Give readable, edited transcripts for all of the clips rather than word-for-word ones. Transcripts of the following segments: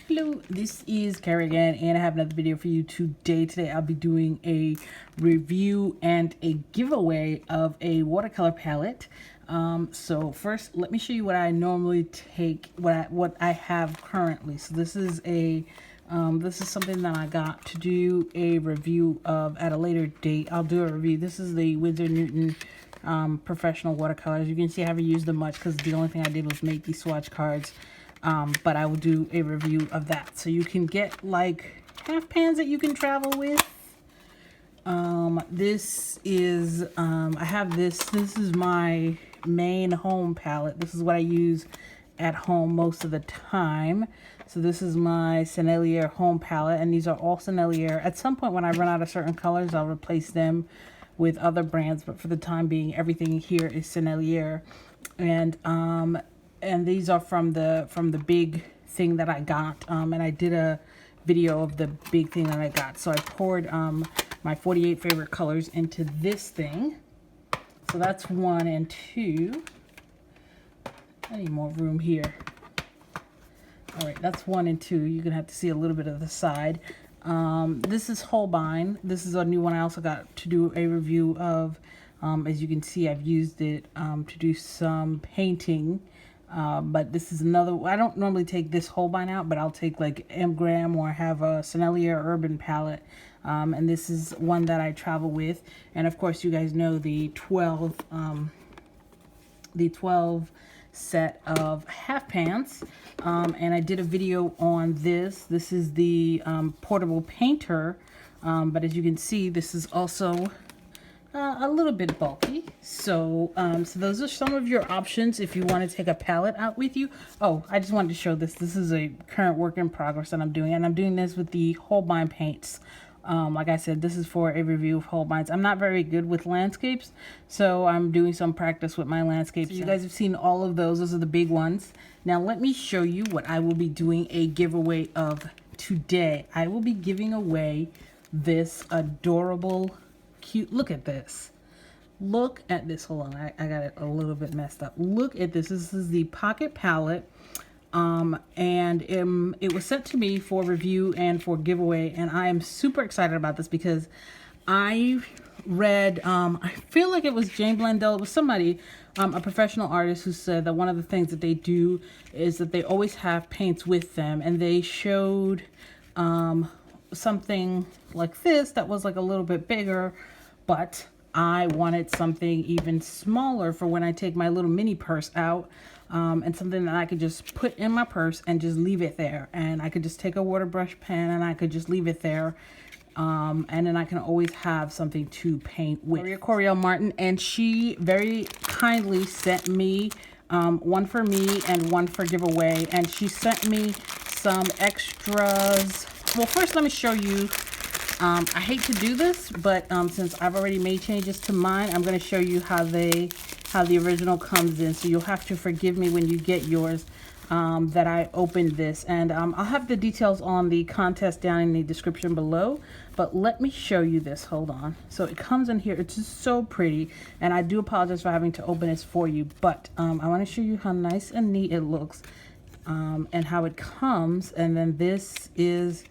Hello, this is Carrie again, and I have another video for you today. Today I'll be doing a review and a giveaway of a watercolor palette. So first, let me show you what I normally take, what I have currently. So this is something that I got to do a review of at a later date. I'll do a review. This is the Winsor Newton professional watercolors. You can see I haven't used them much because the only thing I did was make these swatch cards. But I will do a review of that. So you can get like half pans that you can travel with. This is, I have this is my main home palette. This is what I use at home most of the time. So this is my Sennelier home palette, and these are all Sennelier. At some point when I run out of certain colors, I'll replace them with other brands, but for the time being, everything here is Sennelier. And these are from the big thing that I got, and I did a video of the big thing that I got. So I poured my 48 favorite colors into this thing. So that's 1 and 2. I need more room here. All right, that's 1 and 2. You're gonna have to see a little bit of the side. This is Holbein. This is a new one I also got to do a review of. As you can see, I've used it to do some painting. But this is another, I don't normally take this Holbein out, but I'll take like M-Gram, or I have a Sennelier Urban palette. And this is one that I travel with. And of course, you guys know the 12 set of half pans. And I did a video on this. This is the portable painter. But as you can see, this is also a little bit bulky. So so those are some of your options if you want to take a palette out with you. Oh, I just wanted to show this. This is a current work in progress that I'm doing, and I'm doing this with the Holbein paints. Like I said, this is for a review of Holbeins. I'm not very good with landscapes, so I'm doing some practice with my landscapes. So you guys have seen all of those. Those are the big ones. Now let me show you what I will be doing a giveaway of today. I will be giving away this adorable, cute, look at this. Look at this. Hold on, I got it a little bit messed up. Look at this. This is the Pocket Palette. And it was sent to me for review and for giveaway, and I am super excited about this because I read, I feel like it was Jane Blundell, it was somebody, a professional artist, who said that one of the things that they do is that they always have paints with them, and they showed something like this that was like a little bit bigger, but I wanted something even smaller for when I take my little mini purse out, and something that I could just put in my purse and just leave it there. And I could just take a water brush pen and I could just leave it there. And then I can always have something to paint with. Maria Coriel Martin, and she very kindly sent me one for me and one for giveaway. And she sent me some extras. Well, first let me show you. I hate to do this, but since I've already made changes to mine, I'm going to show you how the original comes in. So you'll have to forgive me when you get yours, that I opened this. And I'll have the details on the contest down in the description below. But let me show you this. Hold on. So it comes in here. It's just so pretty. And I do apologize for having to open this for you. But I want to show you how nice and neat it looks, and how it comes. And then this is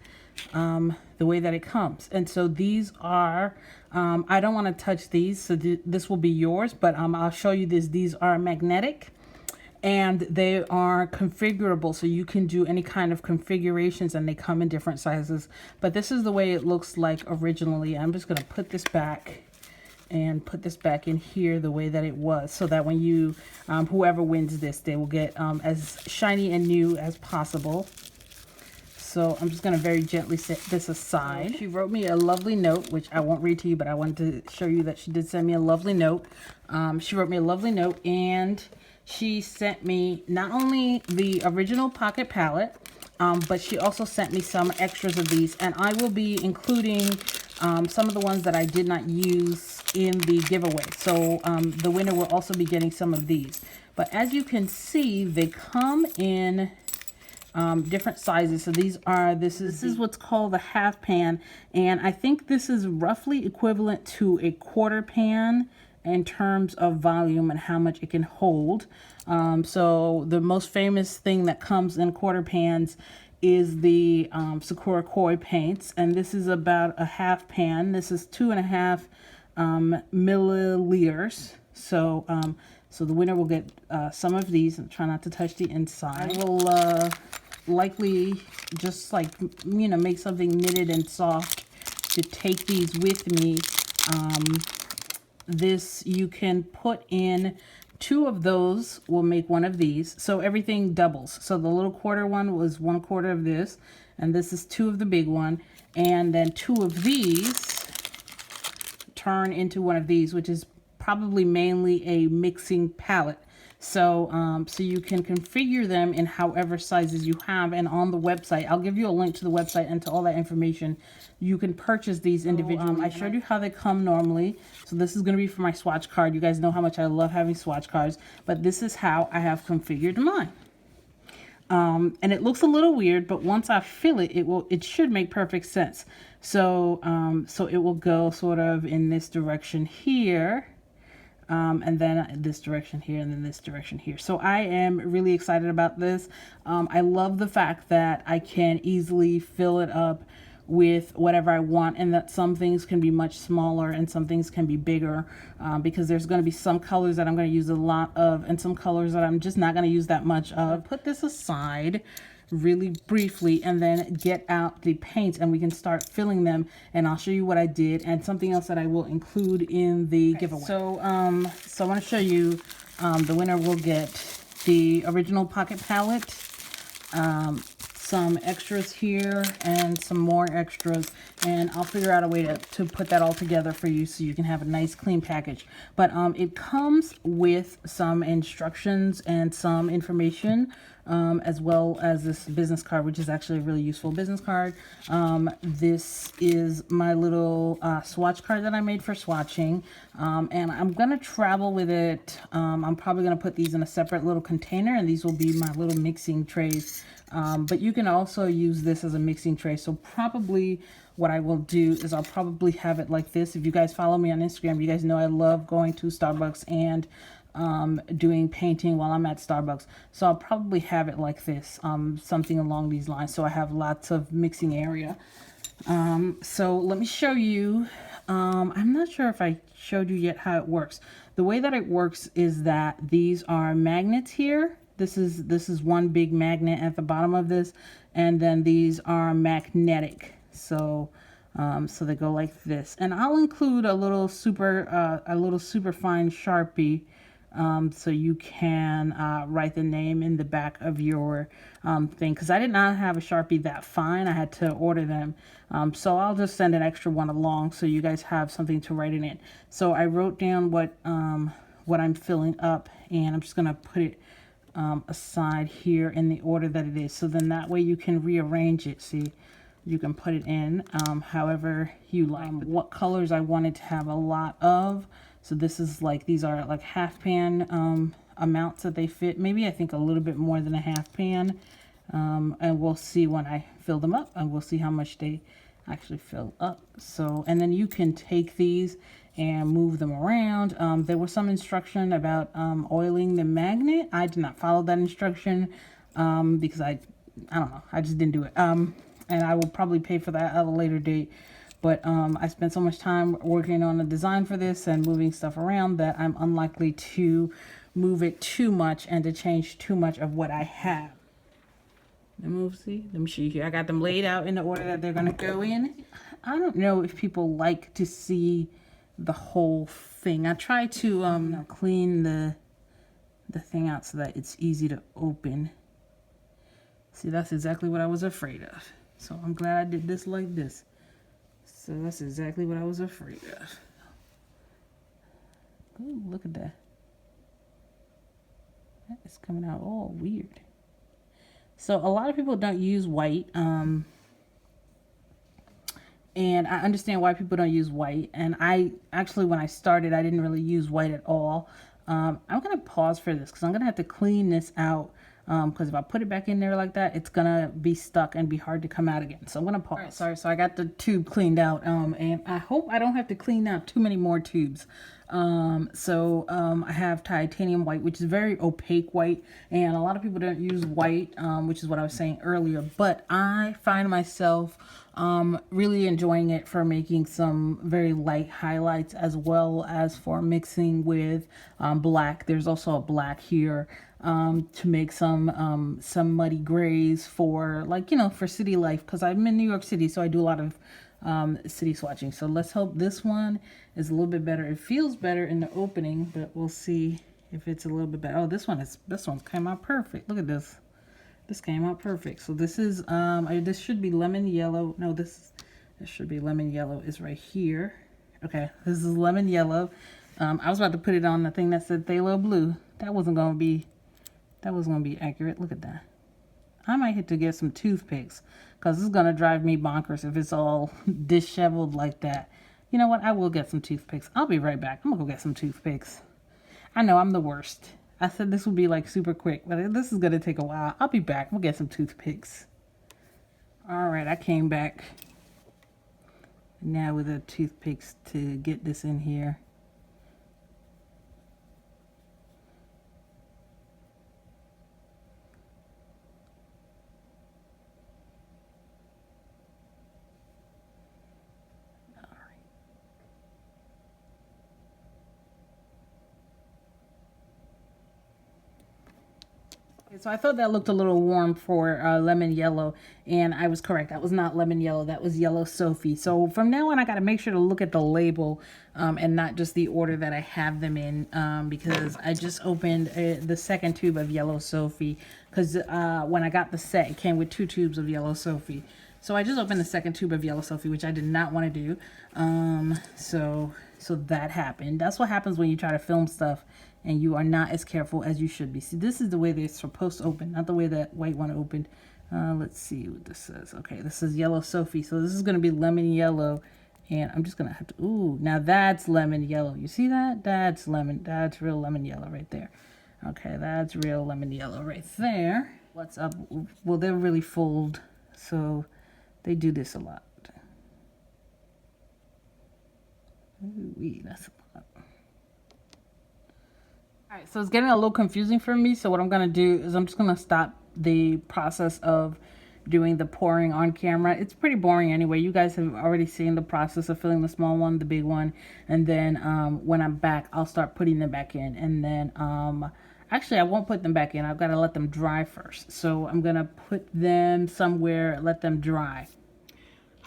the way that it comes. And so these are, I don't want to touch these, so this will be yours, but I'll show you this. These are magnetic, and they are configurable, so you can do any kind of configurations, and they come in different sizes. But this is the way it looks like originally. I'm just going to put this back and put this back in here the way that it was, so that when you, whoever wins this, they will get as shiny and new as possible. So I'm just going to very gently set this aside. She wrote me a lovely note, which I won't read to you, but I wanted to show you that she did send me a lovely note. She wrote me a lovely note, and she sent me not only the original Pocket Palette, but she also sent me some extras of these. And I will be including some of the ones that I did not use in the giveaway. So the winner will also be getting some of these. But as you can see, they come in different sizes. So this is what's called a half pan, and I think this is roughly equivalent to a quarter pan in terms of volume and how much it can hold. So the most famous thing that comes in quarter pans is the Sakura Koi paints, and this is about a half pan. This is 2.5 milliliters. So so the winner will get some of these, and try not to touch the inside. I will likely just like, you know, make something knitted and soft to take these with me. This you can put in 2 of those will make 1 of these, so everything doubles. So the little quarter one was 1/4 of this, and this is 2 of the big one, and then 2 of these turn into 1 of these, which is probably mainly a mixing palette. So so you can configure them in however sizes you have, and on the website, I'll give you a link to the website and to all that information. You can purchase these individually. I showed you how they come normally. So this is going to be for my swatch card. You guys know how much I love having swatch cards, but this is how I have configured mine. And it looks a little weird, but once I fill it, it should make perfect sense. So so it will go sort of in this direction here. And then this direction here, and then this direction here. So I am really excited about this. I love the fact that I can easily fill it up with whatever I want, and that some things can be much smaller and some things can be bigger, because there's going to be some colors that I'm going to use a lot of and some colors that I'm just not going to use that much of. Put this aside really briefly and then get out the paints, and we can start filling them, and I'll show you what I did and something else that I will include in the giveaway. So so I want to show you the winner will get the original pocket palette, some extras here and some more extras, and I'll figure out a way to put that all together for you so you can have a nice clean package. But it comes with some instructions and some information, as well as this business card, which is actually a really useful business card. This is my little swatch card that I made for swatching, and I'm gonna travel with it. I'm probably gonna put these in a separate little container, and these will be my little mixing trays. But you can also use this as a mixing tray. So probably what I will do is I'll probably have it like this. If you guys follow me on Instagram, you guys know I love going to Starbucks and doing painting while I'm at Starbucks. So I'll probably have it like this, something along these lines, so I have lots of mixing area. So let me show you. I'm not sure if I showed you yet how it works. The way that it works is that these are magnets here. This is one big magnet at the bottom of this, and then these are magnetic. So so they go like this, and I'll include a little super fine Sharpie, so you can write the name in the back of your thing, because I did not have a Sharpie that fine. I had to order them, so I'll just send an extra one along so you guys have something to write in it. So I wrote down what I'm filling up, and I'm just gonna put it aside here in the order that it is, so then that way you can rearrange it. See, you can put it in however you like. What colors I wanted to have a lot of, so this is like, these are like half pan amounts that they fit, maybe I think a little bit more than a half pan, and we'll see when I fill them up, and we'll see how much they actually fill up. So, and then you can take these and move them around. There was some instruction about oiling the magnet. I did not follow that instruction because I don't know, I just didn't do it. And I will probably pay for that at a later date. But I spent so much time working on a design for this and moving stuff around that I'm unlikely to move it too much and to change too much of what I have. Let me show you here. I got them laid out in the order that they're gonna go in. I don't know if people like to see the whole thing. I try to clean the thing out so that it's easy to open. See, that's exactly what I was afraid of. So I'm glad I did this like this. So that's exactly what I was afraid of. Ooh, look at that. That is coming out all weird. So a lot of people don't use white. And I understand why people don't use white. And I actually, when I started, I didn't really use white at all. I'm going to pause for this because I'm going to have to clean this out. Because if I put it back in there like that, it's going to be stuck and be hard to come out again. So I'm going to pause. All right, sorry. So I got the tube cleaned out. And I hope I don't have to clean out too many more tubes. I have titanium white, which is very opaque white, and a lot of people don't use white, which is what I was saying earlier, but I find myself really enjoying it for making some very light highlights, as well as for mixing with black. There's also a black here to make some muddy grays for, like, you know, for city life, because I'm in New York City, so I do a lot of city swatching. So let's hope this one is a little bit better. It feels better in the opening, but we'll see if it's a little bit better. Oh, this one's came out perfect. Look at this. This came out perfect. So this is this should be lemon yellow. No, this should be lemon yellow is right here. Okay, this is lemon yellow. I was about to put it on the thing that said phthalo blue. That wasn't gonna be accurate. Look at that. I might have to get some toothpicks, because this is going to drive me bonkers if it's all disheveled like that. You know what? I will get some toothpicks. I'll be right back. I'm going to go get some toothpicks. I know I'm the worst. I said this would be like super quick, but this is going to take a while. I'll be back. We'll get some toothpicks. All right, I came back now with the toothpicks to get this in here. So I thought that looked a little warm for lemon yellow, and I was correct. That was not lemon yellow. That was yellow Sophie. So from now on, I got to make sure to look at the label and not just the order that I have them in, because I just opened the second tube of yellow Sophie, because when I got the set, it came with 2 tubes of yellow Sophie. So I just opened the second tube of yellow Sophie, which I did not want to do. So that happened. That's what happens when you try to film stuff and you are not as careful as you should be. See, this is the way they're supposed to open, not the way that white one opened. Let's see what this says. Okay, this is yellow Sophie. So this is going to be lemon yellow. And I'm just going to have to, ooh, now that's lemon yellow. You see that? That's real lemon yellow right there. Okay, that's real lemon yellow right there. What's up? Well, they're really fold, so they do this a lot. Ooh, that's a lot. All right, so it's getting a little confusing for me. So what I'm going to do is I'm just going to stop the process of doing the pouring on camera. It's pretty boring anyway. You guys have already seen the process of filling the small one, the big one. And then when I'm back, I'll start putting them back in. And then actually, I won't put them back in. I've got to let them dry first. So I'm going to put them somewhere, let them dry.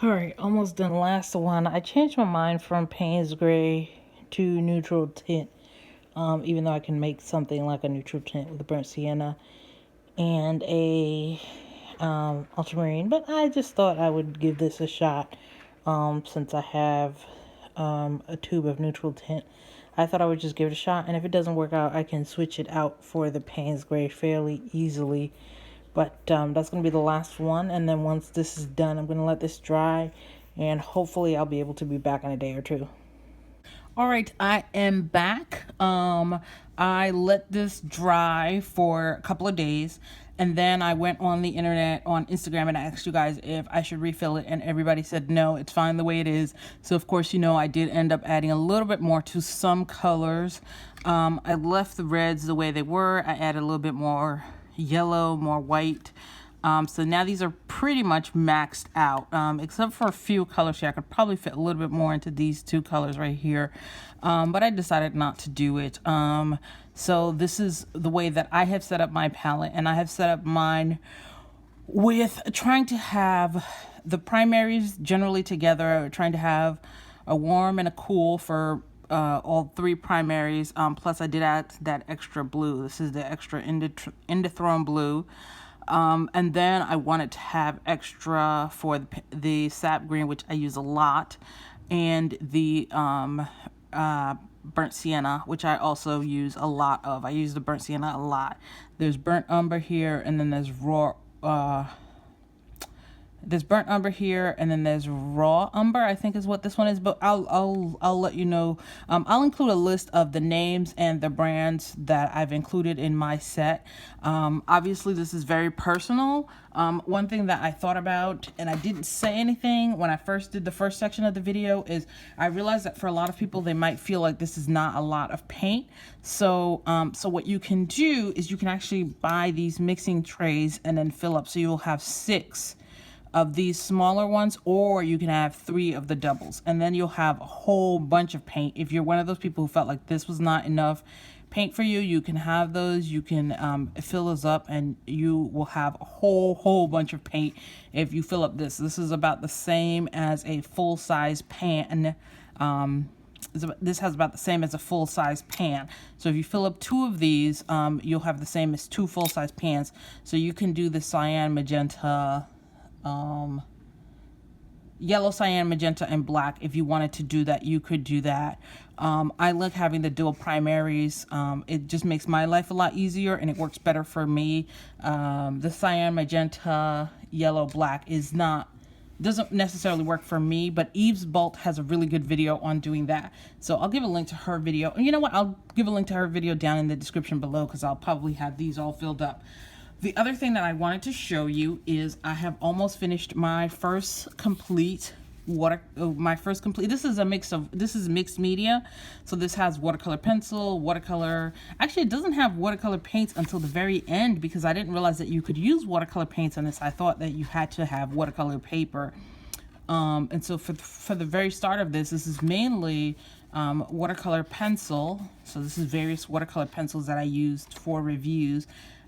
All right, almost done. Last one. I changed my mind from Payne's Gray to neutral tint. Even though I can make something like a neutral tint with a burnt sienna and a ultramarine, but I just thought I would give this a shot since I have a tube of neutral tint. I thought I would just give it a shot, and if it doesn't work out, I can switch it out for the Payne's Gray fairly easily. But that's going to be the last one, and then once this is done, I'm going to let this dry, and hopefully I'll be able to be back in a day or two. All right, I am back. I let this dry for a couple of days, and then I went on the internet, on Instagram, and I asked you guys if I should refill it, and everybody said no, it's fine the way it is. So of course, you know, I did end up adding a little bit more to some colors. I left the reds the way they were. I added a little bit more yellow, more white. So now these are pretty much maxed out, except for a few colors here. I could probably fit a little bit more into these 2 colors right here, but I decided not to do it. So this is the way that I have set up my palette, and I have set up mine with trying to have the primaries generally together, trying to have a warm and a cool for all 3 primaries. Plus I did add that extra blue. This is the extra Indithrone blue. And then I wanted to have extra for the sap green, which I use a lot, and the burnt sienna, which I also use a lot of. I use the burnt sienna a lot. There's burnt umber here, and then there's raw there's burnt umber here, and then there's raw umber, I think is what this one is, but I'll let you know. I'll include a list of the names and the brands that I've included in my set. Obviously this is very personal. One thing that I thought about, and I didn't say anything when I first did the first section of the video, is I realized that for a lot of people, they might feel like this is not a lot of paint. So so what you can do is you can actually buy these mixing trays and then fill up. So you'll have 6 of these smaller ones, or you can have 3 of the doubles, and then you'll have a whole bunch of paint. If you're one of those people who felt like this was not enough paint for you, you can have those. You can fill those up, and you will have a whole bunch of paint if you fill up this. This is about the same as a full-size pan. This has about the same as a full-size pan. So if you fill up 2 of these, you'll have the same as 2 full-size pans. So you can do the cyan, magenta, yellow, cyan, magenta, and black. If you wanted to do that, you could do that. I like having the dual primaries. It just makes my life a lot easier, and it works better for me. The cyan, magenta, yellow, black doesn't necessarily work for me, but Eve's Bolt has a really good video on doing that. So I'll give a link to her video. And you know what? I'll give a link to her video down in the description below, because I'll probably have these all filled up. The other thing that I wanted to show you is I have almost finished my first complete this is a this is mixed media. So this has watercolor pencil, watercolor. Actually, it doesn't have watercolor paints until the very end, because I didn't realize that you could use watercolor paints on this. I thought that you had to have watercolor paper. And so for the very start of this is mainly watercolor pencil. So this is various watercolor pencils that I used for reviews,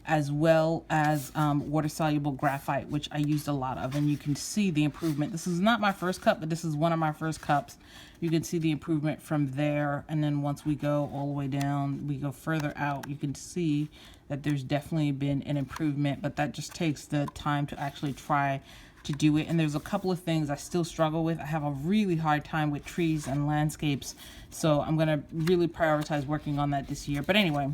as well as water-soluble graphite, which I used a lot of. And you can see the improvement. This is not my first cup, but this is one of my first cups. You can see the improvement from there. And then once we go all the way down, we go further out, you can see that there's definitely been an improvement, but that just takes the time to actually try to do it. And there's a couple of things I still struggle with. I have a really hard time with trees and landscapes, so I'm gonna really prioritize working on that this year. But anyway,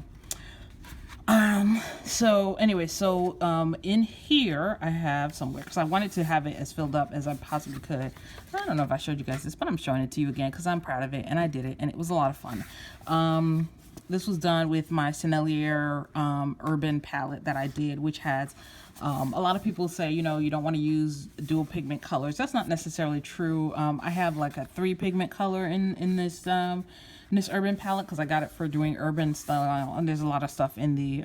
in here I have somewhere, because I wanted to have it as filled up as I possibly could. I don't know if I showed you guys this, but I'm showing it to you again because I'm proud of it, and I did it, and it was a lot of fun. This was done with my Sennelier Urban palette that I did, which has a lot of people say, you know, you don't want to use dual pigment colors. That's not necessarily true. I have like a 3 pigment color in this urban palette, because I got it for doing urban style, and there's a lot of stuff in the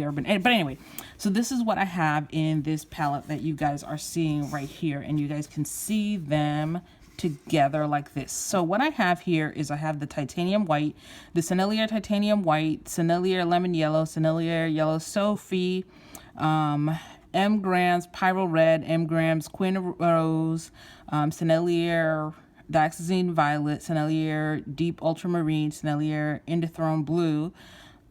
urban. But anyway, so this is what I have in this palette that you guys are seeing right here, and you guys can see them together like this. So what I have here is I have the titanium white, the Sennelier titanium white, Sennelier lemon yellow, Sennelier yellow Sophie, M grams Pyro red, M grams Queen rose, Sennelier Dioxazine violet, Sennelier deep ultramarine, Sennelier indithrone blue,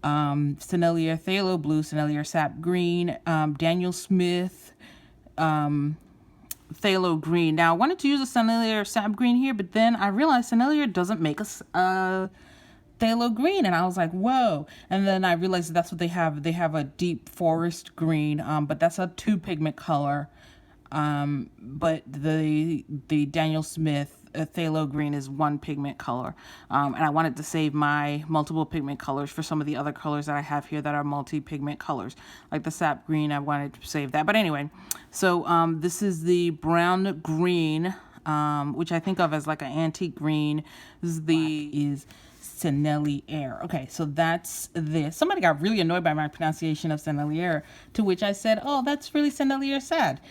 Sennelier phthalo blue, Sennelier sap green, Daniel Smith phthalo green. Now I wanted to use a Sennelier sap green here, but then I realized Sennelier doesn't make a phthalo green, and I was like, whoa. And then I realized that's what they have. They have a deep forest green, but that's a 2 pigment color. But the Daniel Smith phthalo green is 1 pigment color. And I wanted to save my multiple pigment colors for some of the other colors that I have here that are multi-pigment colors. Like the sap green, I wanted to save that. But anyway, so this is the brown green, which I think of as like an antique green. This is Sennelier. Okay, so that's this. Somebody got really annoyed by my pronunciation of Sennelier, to which I said, oh, that's really Sennelier sad.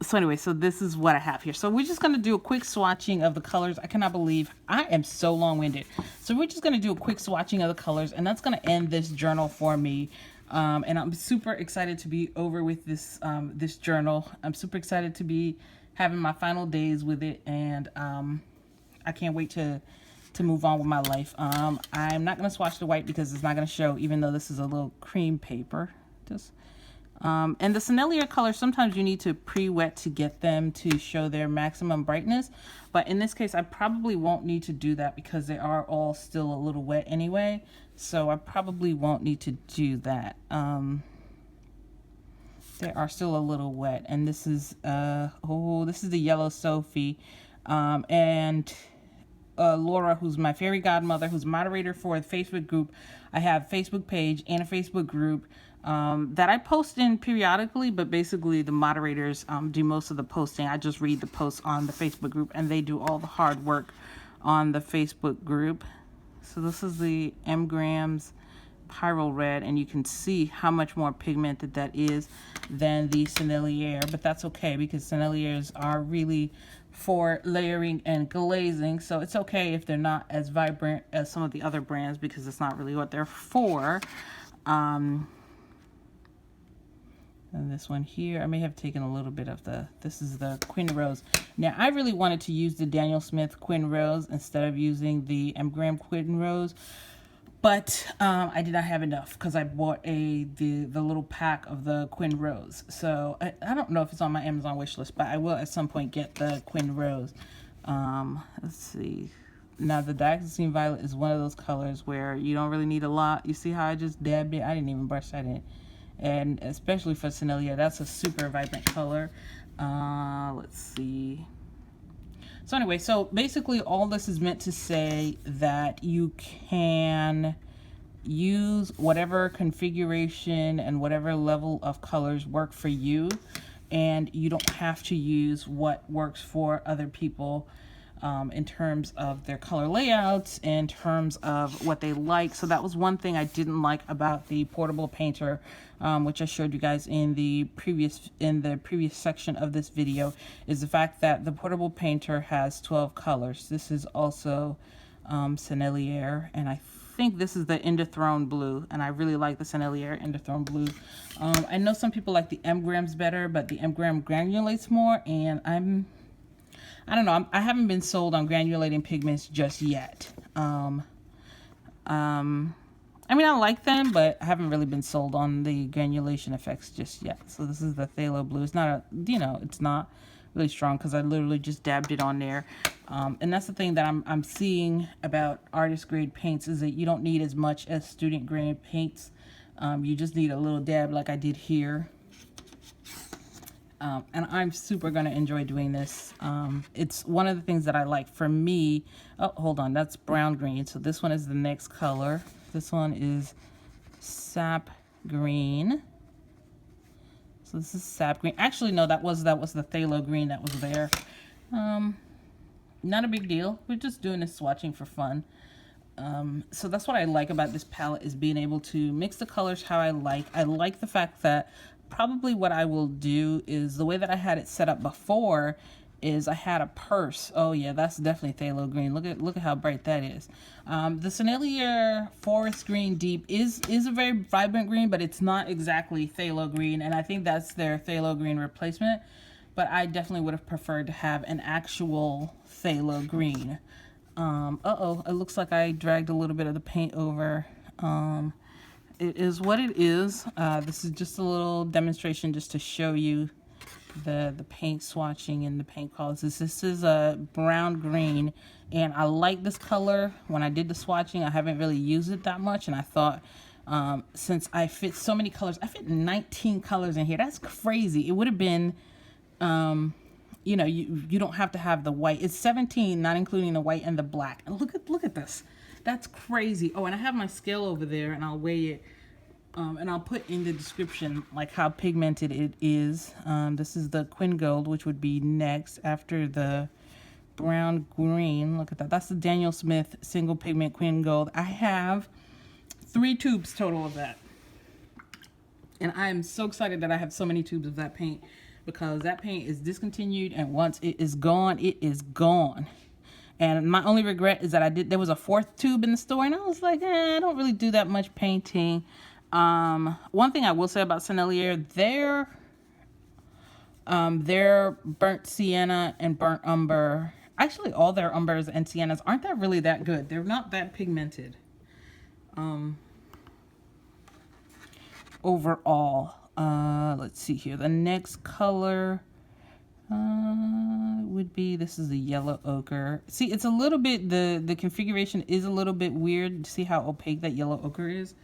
So this is what I have here. So we're just going to do a quick swatching of the colors. I cannot believe I am so long-winded. So we're just going to do a quick swatching of the colors, and that's going to end this journal for me. And I'm super excited to be over with this this journal. I'm super excited to be having my final days with it, and I can't wait to move on with my life. I'm not going to swatch the white because it's not going to show, even though this is a little cream paper. And the Sennelier colors, sometimes you need to pre-wet to get them to show their maximum brightness. But in this case, I probably won't need to do that because they are all still a little wet anyway. So I probably won't need to do that. They are still a little wet. And this is, oh, this is the Yellow Sophie. And Laura, who's my fairy godmother, who's moderator for the Facebook group. I have a Facebook page and a Facebook group that I post in periodically, but basically the moderators do most of the posting. I just read the posts on the Facebook group, and they do all the hard work on the Facebook group. So this is the Mgrams Pyro Red, and you can see how much more pigmented that is than the Sennelier, but that's okay because Senneliers are really for layering and glazing, so it's okay if they're not as vibrant as some of the other brands because it's not really what they're for. And this one here, I may have taken a little bit of this is the Quin Rose. Now, I really wanted to use the Daniel Smith Quin Rose instead of using the Mgram Quin Rose, but I did not have enough because I bought the little pack of the Quin Rose. So I don't know if it's on my Amazon wish list, but I will at some point get the Quin Rose. Let's see. Now, the Dioxazine Violet is one of those colors where you don't really need a lot. You see how I just dabbed it? I didn't even brush that in. And especially for Sennelier, that's a super vibrant color. Let's see. So anyway, so basically all this is meant to say that you can use whatever configuration and whatever level of colors work for you, and you don't have to use what works for other people in terms of their color layouts, in terms of what they like. So that was one thing I didn't like about the portable painter, which I showed you guys in the previous section of this video, is the fact that the portable painter has 12 colors. This is also Sennelier, and I think this is the Endothrone Blue, and I really like the Sennelier Endothrone Blue. I know some people like the Mgrams better, but the Mgram granulates more, and I don't know, I haven't been sold on granulating pigments just yet. I mean, I like them, but I haven't really been sold on the granulation effects just yet. So this is the Phthalo Blue. It's not it's not really strong because I literally just dabbed it on there. And that's the thing that I'm seeing about artist grade paints, is that you don't need as much as student grade paints. You just need a little dab like I did here. And I'm super going to enjoy doing this. It's one of the things that I like. For me, oh, hold on, that's brown green. So this one is the next color. This one is sap green. So this is sap green. Actually, no, that was the phthalo green that was there. Not a big deal. We're just doing this swatching for fun. So that's what I like about this palette, is being able to mix the colors how I like. I like the fact that probably what I will do is, the way that I had it set up before is I had a purse. Oh yeah, that's definitely phthalo green. Look at how bright that is. The Sennelier Forest Green Deep is a very vibrant green, but it's not exactly phthalo green, and I think that's their phthalo green replacement. But I definitely would have preferred to have an actual phthalo green. Uh-oh, it looks like I dragged a little bit of the paint over. It is what it is. This is just a little demonstration just to show you the paint swatching and the paint colors. This is a brown green, and I like this color. When I did the swatching, I haven't really used it that much, and I thought, since I fit so many colors, I fit 19 colors in here. That's crazy. It would have been, you know, you don't have to have the white. It's 17, not including the white and the black. And look at this. That's crazy. Oh, and I have my scale over there, and I'll weigh it. And I'll put in the description like how pigmented it is. This is the Quin Gold, which would be next after the brown green. Look at that. That's the Daniel Smith single pigment Quin Gold. I have 3 tubes total of that. And I am so excited that I have so many tubes of that paint, because that paint is discontinued, and once it is gone, it is gone. And my only regret is that there was a 4th tube in the store, and I was like, I don't really do that much painting. One thing I will say about Sennelier, their burnt sienna and burnt umber, actually all their umbers and siennas aren't that really that good. They're not that pigmented. Overall, let's see here. The next color would be, this is the yellow ochre. See, it's a little bit, the configuration is a little bit weird. See how opaque that yellow ochre is?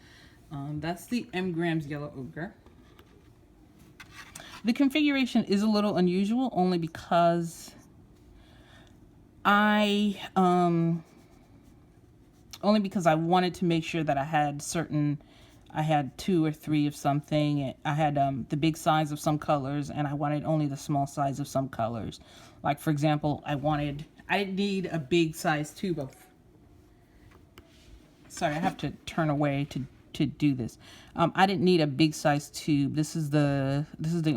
That's the Mgrams yellow ochre. The configuration is a little unusual only because I wanted to make sure that I had 2 or 3 of something. I had the big size of some colors, and I wanted only the small size of some colors. Like, for example, I didn't need a big size tube of, sorry, I have to turn away to do this. I didn't need a big size tube. This is the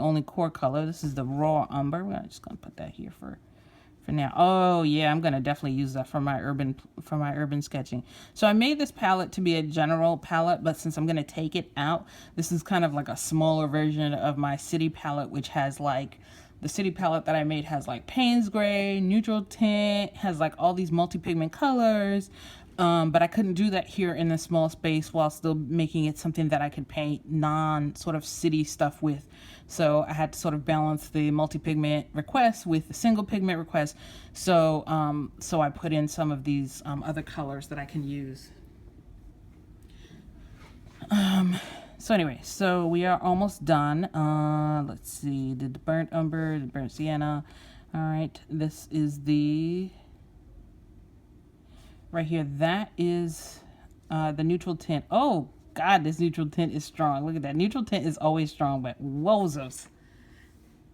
only core color. This is the raw umber. We're just gonna put that here for now. Oh yeah, I'm gonna definitely use that for my urban sketching. So I made this palette to be a general palette, but since I'm gonna take it out, this is kind of like a smaller version of my city palette, which has like, the city palette that I made has like Payne's gray, neutral tint, has like all these multi-pigment colors. But I couldn't do that here in a small space while still making it something that I could paint sort of city stuff with. So I had to sort of balance the multi-pigment request with the single pigment request. So I put in some of these other colors that I can use. So anyway, so we are almost done. Let's see, the burnt umber, the burnt sienna. All right, this is the, right here, that is the neutral tint. Oh God, this neutral tint is strong. Look at that. Neutral tint is always strong, but wowzers.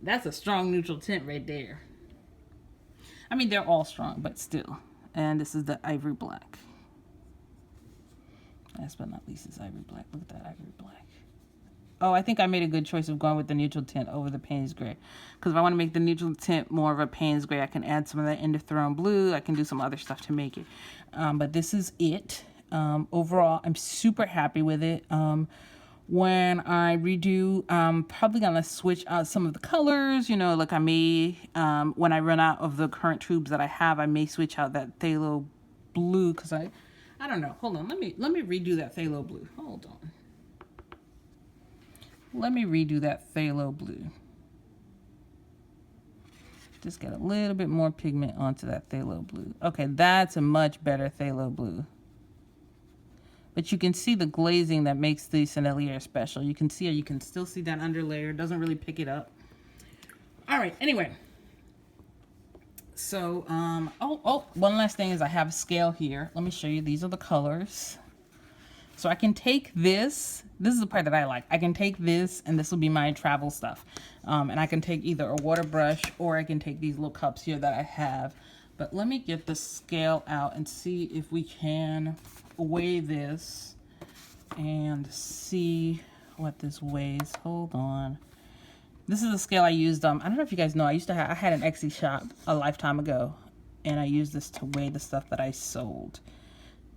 That's a strong neutral tint right there. I mean, they're all strong, but still. And this is the ivory black. Last but not least is ivory black. Look at that ivory black. Oh, I think I made a good choice of going with the neutral tint over the Payne's gray. Because if I want to make the neutral tint more of a Payne's gray, I can add some of that End of Throne blue. I can do some other stuff to make it. But this is it. Overall, I'm super happy with it. When I redo, probably going to switch out some of the colors. You know, like I may, when I run out of the current tubes that I have, I may switch out that phthalo blue. Because I don't know. Hold on. Let me redo that phthalo blue. Hold on. Let me redo that phthalo blue. Just get a little bit more pigment onto that phthalo blue. Okay, that's a much better phthalo blue. But you can see the glazing that makes the Sennelier special. You can see, you can still see that underlayer. It doesn't really pick it up. All right, anyway. So, one last thing is I have a scale here. Let me show you. These are the colors. So I can take this. This is the part that I like. I can take this, and this will be my travel stuff. And I can take either a water brush, or I can take these little cups here that I have. But let me get the scale out and see if we can weigh this and see what this weighs. Hold on. This is a scale I used. I don't know if you guys know, I had an Etsy shop a lifetime ago, and I used this to weigh the stuff that I sold.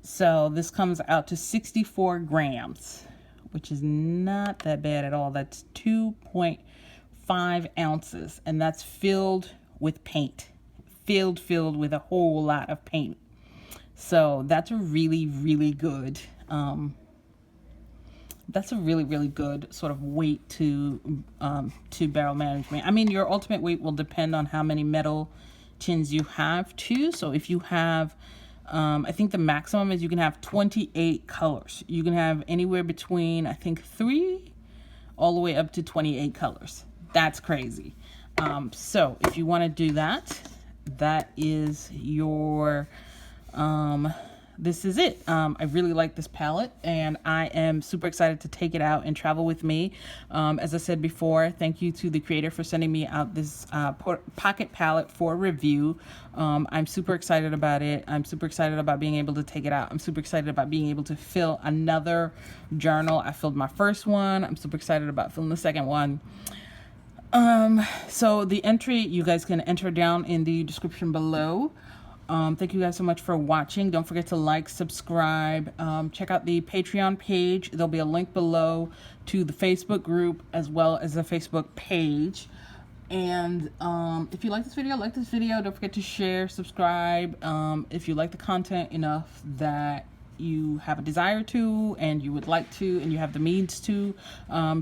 So this comes out to 64 grams, which is not that bad at all. That's 2.5 ounces, and that's filled with paint. Filled with a whole lot of paint. So that's a really, really good, really good sort of weight to barrel management. I mean, your ultimate weight will depend on how many metal tins you have too. So if you have, I think the maximum is you can have 28 colors. You can have anywhere between, I think, 3 all the way up to 28 colors. That's crazy. So if you want to do that, that is your, this is it. I really like this palette, and I am super excited to take it out and travel with me. As I said before, thank you to the creator for sending me out this pocket palette for review. I'm super excited about it. I'm super excited about being able to take it out. I'm super excited about being able to fill another journal. I filled my first one. I'm super excited about filling the second one. So the entry, you guys can enter down in the description below. Thank you guys so much for watching. Don't forget to like, subscribe, check out the Patreon page. There'll be a link below to the Facebook group as well as the Facebook page. And if you like this video, don't forget to share, subscribe. If you like the content enough that you have a desire to, and you would like to, and you have the means to,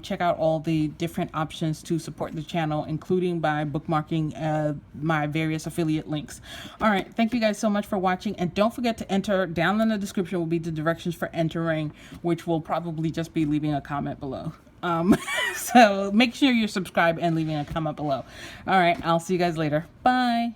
check out all the different options to support the channel, including by bookmarking my various affiliate links. All right, thank you guys so much for watching, and don't forget to enter. Down in the description will be the directions for entering, which will probably just be leaving a comment below. So make sure you're subscribed and leaving a comment below. All right, I'll see you guys later. Bye.